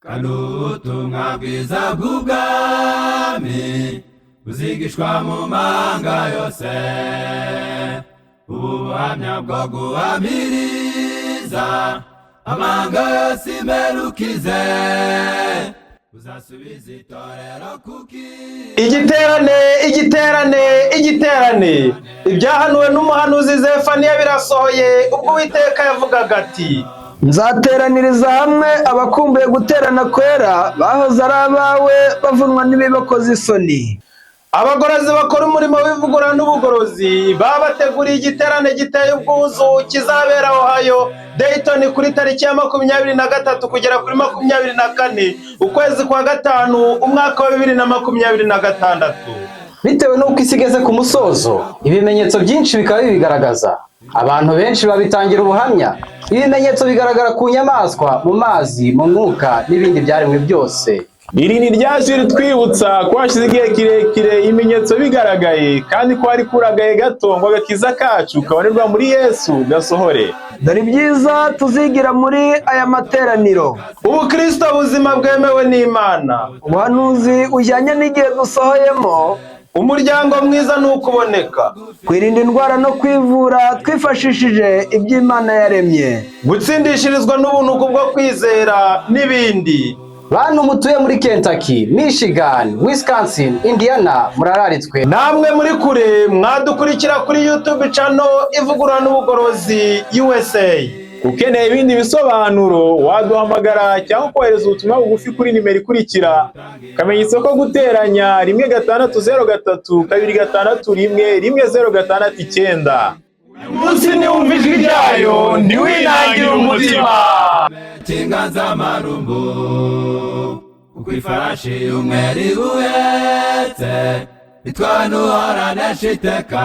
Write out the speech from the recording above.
kandi ubutumwa bwiza bw'ubwami buzigishwa mu mahanga yose. Ubu buhamya bwo guhamiriza amahanga yose imperukize uzasubiza itorero kuki. Igiterane ibyahanuwe n'umuhanuzi Zefaniya birasohoye, ubwo Uwiteka yavugaga ati, nzateraniriza hamwe abakumbuye guterana kwera, bahoze ari abawe bavunwa n'ibibakoze isoni. Abagorozi bakora umurimo w'ivugurura n'ubugorozi babateguriye igiterane giteye ubwuzu kizabera Ohio Dayton kuri tariki ya 23 kugera kuri 24 ukwezi kwa gatanu umwaka wa 2026. Bitewe n'uko isi igeze ku musozo, ibimenyetso byinshi bikaba bibigaragaza. Abantu benshi babitangira ubuhamya. Ibimenyetso bigaragara ku nyamaswa, mu mazi, mu mwuka n'ibindi byaremwe byose. Iri ni ryajwi ritwibutsa ko hashize igihe kirekire ibimenyetso bigaragaye, kandi ko hari kuragaye gato ngo agakiza kacu kabonerwa muri Yesu gasohore. Dore ibyiza tuzigira muri aya materaniro: ubukristo buzima bwemewe n'Imana, ubuhanuzi ujyanye n'igihe dusohoyemo, umuryango mwiza n'ukuboneka, kwirinda indwara no kwivura twifashishije iby'Imana yaremye, gutsindishirizwa n'ubuntu kubwo kwizera n'ibindi. Bantu mutuye muri Kentucky, Michigan, Wisconsin, Indiana, murararitswe. Namwe muri kure mwadukurikira kuri YouTube channel Ivugurura n'Ubugorozi USA. Ukeneye ibindi bisobanuro waduhamagara cyangwa kohereza ubutumwa bugufi kuri nimero ikurikira: akamenyetso ko guteranya 1602 Umunsi niwumva ijwi ryayo ntiwinangire umutima. Tinganza marumbu uko ifarashi y'umweru ibuhetse itwaye n'uhoranisha iteka.